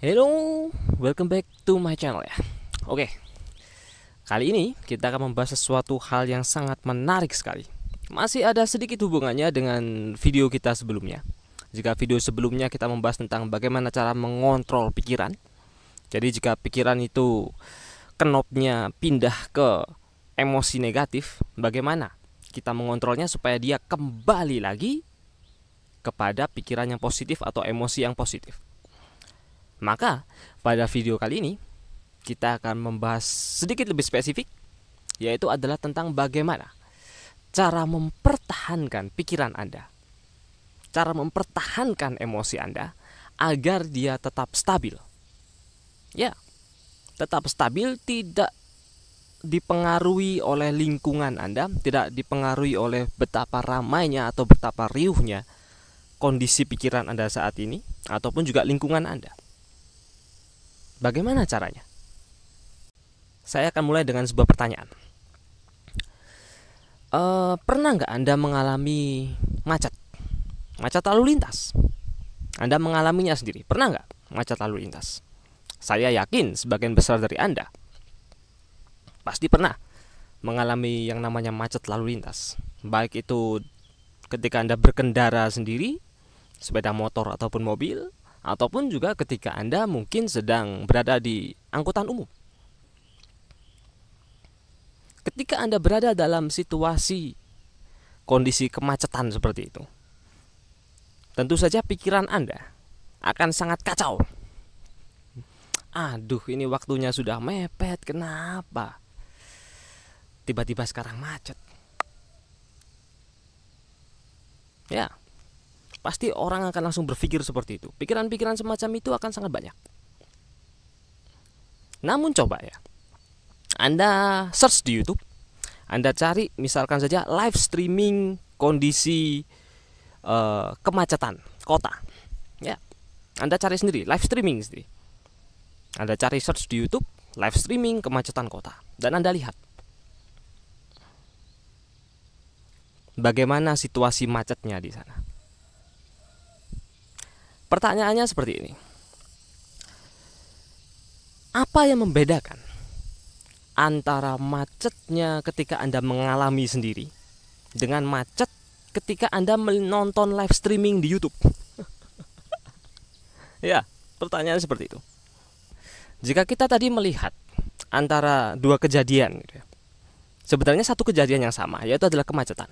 Hello, welcome back to my channel ya. Oke, kali ini kita akan membahas sesuatu hal yang sangat menarik sekali. Masih ada sedikit hubungannya dengan video kita sebelumnya. Jika video sebelumnya kita membahas tentang bagaimana cara mengontrol pikiran. Jadi jika pikiran itu knopnya pindah ke emosi negatif, bagaimana kita mengontrolnya supaya dia kembali lagi kepada pikiran yang positif atau emosi yang positif. Maka pada video kali ini kita akan membahas sedikit lebih spesifik, yaitu adalah tentang bagaimana cara mempertahankan pikiran Anda, cara mempertahankan emosi Anda agar dia tetap stabil. Ya, tetap stabil, tidak dipengaruhi oleh lingkungan Anda, tidak dipengaruhi oleh betapa ramainya atau betapa riuhnya kondisi pikiran Anda saat ini, ataupun juga lingkungan Anda. Bagaimana caranya? Saya akan mulai dengan sebuah pertanyaan. Pernah nggak Anda mengalami macet lalu lintas? Anda mengalaminya sendiri. Pernah nggak macet lalu lintas? Saya yakin sebagian besar dari Anda pasti pernah mengalami yang namanya macet lalu lintas. Baik itu ketika Anda berkendara sendiri, sepeda motor ataupun mobil, ataupun juga ketika Anda mungkin sedang berada di angkutan umum. Ketika Anda berada dalam situasi kondisi kemacetan seperti itu, tentu saja pikiran Anda akan sangat kacau. Aduh, ini waktunya sudah mepet, kenapa tiba-tiba sekarang macet? Ya, pasti orang akan langsung berpikir seperti itu. Pikiran-pikiran semacam itu akan sangat banyak. Namun coba ya, Anda search di YouTube, Anda cari misalkan saja live streaming kondisi kemacetan kota. Ya, Anda cari sendiri, live streaming sendiri. Anda cari search di YouTube, live streaming kemacetan kota, dan Anda lihat bagaimana situasi macetnya di sana. Pertanyaannya seperti ini. Apa yang membedakan antara macetnya ketika Anda mengalami sendiri dengan macet ketika Anda menonton live streaming di YouTube? Ya, pertanyaan seperti itu. Jika kita tadi melihat antara dua kejadian, sebenarnya satu kejadian yang sama, yaitu adalah kemacetan.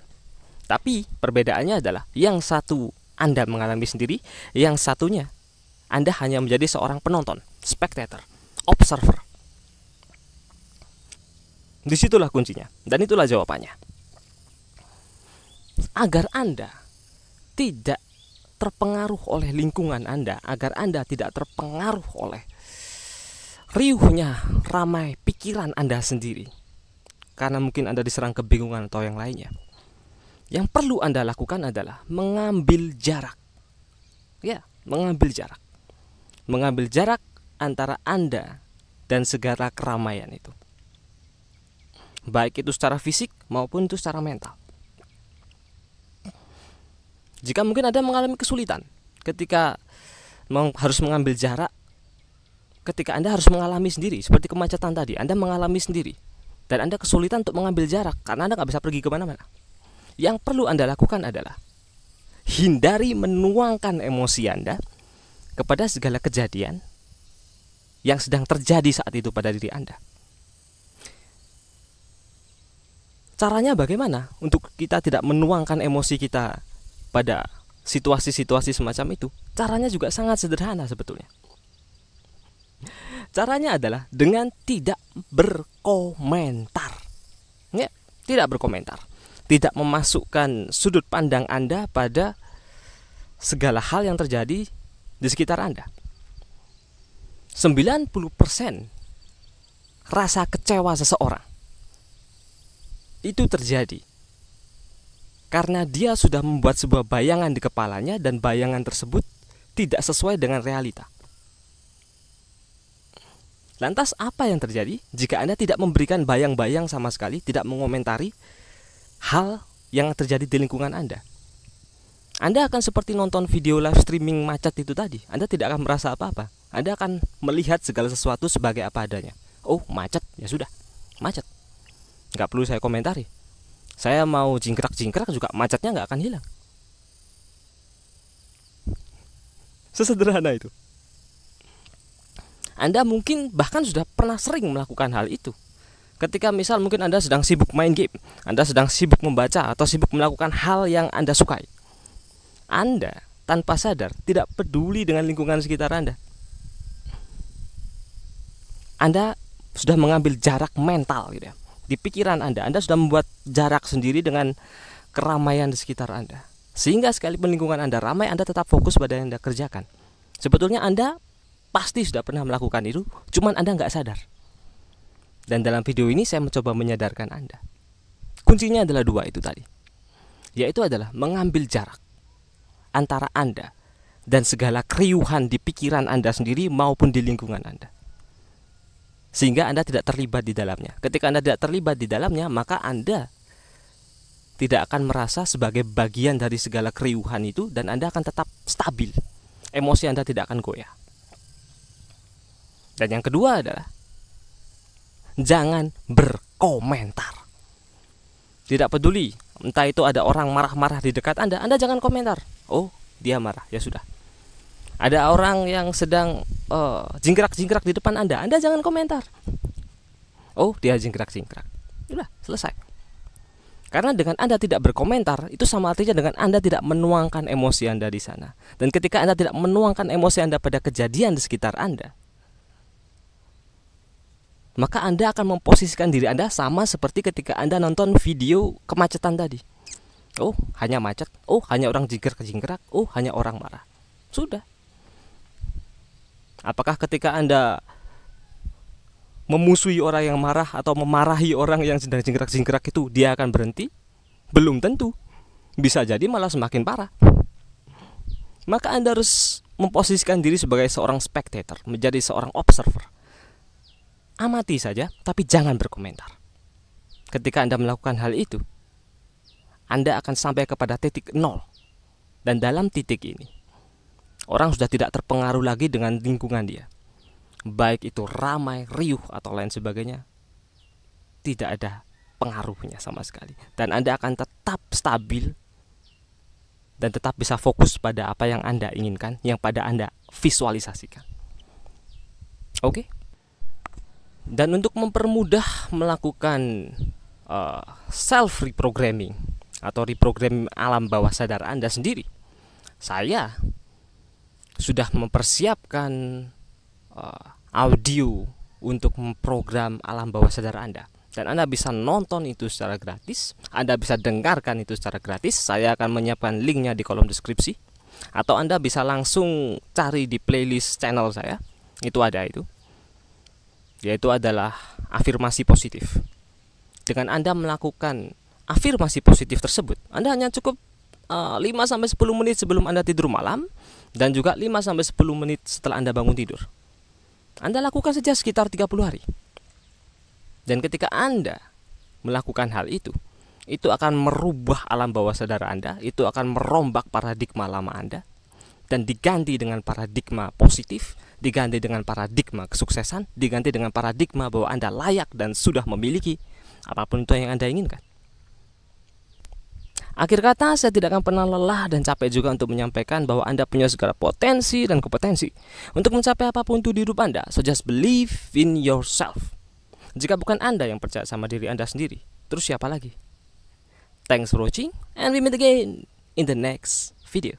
Tapi perbedaannya adalah yang satu Anda mengalami sendiri, yang satunya Anda hanya menjadi seorang penonton, spectator, observer. Disitulah kuncinya, dan itulah jawabannya. Agar Anda tidak terpengaruh oleh lingkungan Anda, agar Anda tidak terpengaruh oleh riuhnya ramai pikiran Anda sendiri, karena mungkin Anda diserang kebingungan atau yang lainnya, yang perlu Anda lakukan adalah mengambil jarak. Ya, mengambil jarak. Mengambil jarak antara Anda dan segala keramaian itu. Baik itu secara fisik maupun itu secara mental. Jika mungkin Anda mengalami kesulitan ketika harus mengambil jarak, ketika Anda harus mengalami sendiri, seperti kemacetan tadi, Anda mengalami sendiri, dan Anda kesulitan untuk mengambil jarak karena Anda nggak bisa pergi kemana-mana. Yang perlu Anda lakukan adalah hindari menuangkan emosi Anda kepada segala kejadian yang sedang terjadi saat itu pada diri Anda. Caranya bagaimana untuk kita tidak menuangkan emosi kita pada situasi-situasi semacam itu? Caranya juga sangat sederhana sebetulnya. Caranya adalah dengan tidak berkomentar. Ya, tidak berkomentar. Tidak memasukkan sudut pandang Anda pada segala hal yang terjadi di sekitar Anda. 90% rasa kecewa seseorang itu terjadi karena dia sudah membuat sebuah bayangan di kepalanya, dan bayangan tersebut tidak sesuai dengan realita. Lantas apa yang terjadi jika Anda tidak memberikan bayang-bayang sama sekali, tidak mengomentari hal yang terjadi di lingkungan Anda? Anda akan seperti nonton video live streaming macet itu tadi. Anda tidak akan merasa apa-apa. Anda akan melihat segala sesuatu sebagai apa adanya. Oh, macet, ya sudah, macet. Nggak perlu saya komentari. Saya mau jingkrak-jingkrak juga macetnya nggak akan hilang. Sesederhana itu. Anda mungkin bahkan sudah pernah sering melakukan hal itu. Ketika misal mungkin Anda sedang sibuk main game, Anda sedang sibuk membaca atau sibuk melakukan hal yang Anda sukai, Anda tanpa sadar tidak peduli dengan lingkungan sekitar Anda. Anda sudah mengambil jarak mental gitu ya. Di pikiran Anda sudah membuat jarak sendiri dengan keramaian di sekitar Anda. Sehingga sekalipun lingkungan Anda ramai, Anda tetap fokus pada yang Anda kerjakan. Sebetulnya Anda pasti sudah pernah melakukan itu, cuman Anda nggak sadar. Dan dalam video ini saya mencoba menyadarkan Anda. Kuncinya adalah dua itu tadi, yaitu adalah mengambil jarak antara Anda dan segala keriuhan di pikiran Anda sendiri maupun di lingkungan Anda, sehingga Anda tidak terlibat di dalamnya. Ketika Anda tidak terlibat di dalamnya, maka Anda tidak akan merasa sebagai bagian dari segala keriuhan itu, dan Anda akan tetap stabil. Emosi Anda tidak akan goyah. Dan yang kedua adalah jangan berkomentar. Tidak peduli, entah itu ada orang marah-marah di dekat Anda jangan komentar. Oh, dia marah, ya sudah. Ada orang yang sedang jingkrak-jingkrak di depan Anda jangan komentar. Oh, dia jingkrak-jingkrak. Sudah, selesai. Karena dengan Anda tidak berkomentar, itu sama artinya dengan Anda tidak menuangkan emosi Anda di sana. Dan ketika Anda tidak menuangkan emosi Anda pada kejadian di sekitar Anda, maka Anda akan memposisikan diri Anda sama seperti ketika Anda nonton video kemacetan tadi. Oh, hanya macet. Oh, hanya orang jingkrak-jingkrak. Oh, hanya orang marah. Sudah. Apakah ketika Anda memusuhi orang yang marah atau memarahi orang yang sedang jingkrak-jingkrak itu, dia akan berhenti? Belum tentu. Bisa jadi malah semakin parah. Maka Anda harus memposisikan diri sebagai seorang spectator, menjadi seorang observer. Amati saja, tapi jangan berkomentar. Ketika Anda melakukan hal itu, Anda akan sampai kepada titik nol. Dan dalam titik ini, orang sudah tidak terpengaruh lagi dengan lingkungan dia. Baik itu ramai, riuh, atau lain sebagainya. Tidak ada pengaruhnya sama sekali. Dan Anda akan tetap stabil dan tetap bisa fokus pada apa yang Anda inginkan, yang pada Anda visualisasikan. Oke? Dan untuk mempermudah melakukan self reprogramming atau reprogram alam bawah sadar Anda sendiri, saya sudah mempersiapkan audio untuk memprogram alam bawah sadar Anda. Dan Anda bisa nonton itu secara gratis, Anda bisa dengarkan itu secara gratis. Saya akan menyiapkan linknya di kolom deskripsi, atau Anda bisa langsung cari di playlist channel saya. Itu ada itu, yaitu adalah afirmasi positif. Dengan Anda melakukan afirmasi positif tersebut, Anda hanya cukup 5-10 menit sebelum Anda tidur malam, dan juga 5-10 menit setelah Anda bangun tidur. Anda lakukan saja sekitar 30 hari. Dan ketika Anda melakukan hal itu akan merubah alam bawah sadar Anda, itu akan merombak paradigma lama Anda, dan diganti dengan paradigma positif, diganti dengan paradigma kesuksesan, diganti dengan paradigma bahwa Anda layak dan sudah memiliki apapun itu yang Anda inginkan. Akhir kata, saya tidak akan pernah lelah dan capek juga untuk menyampaikan bahwa Anda punya segala potensi dan kompetensi untuk mencapai apapun itu di hidup Anda. So just believe in yourself. Jika bukan Anda yang percaya sama diri Anda sendiri, terus siapa lagi? Thanks for watching, and we meet again in the next video.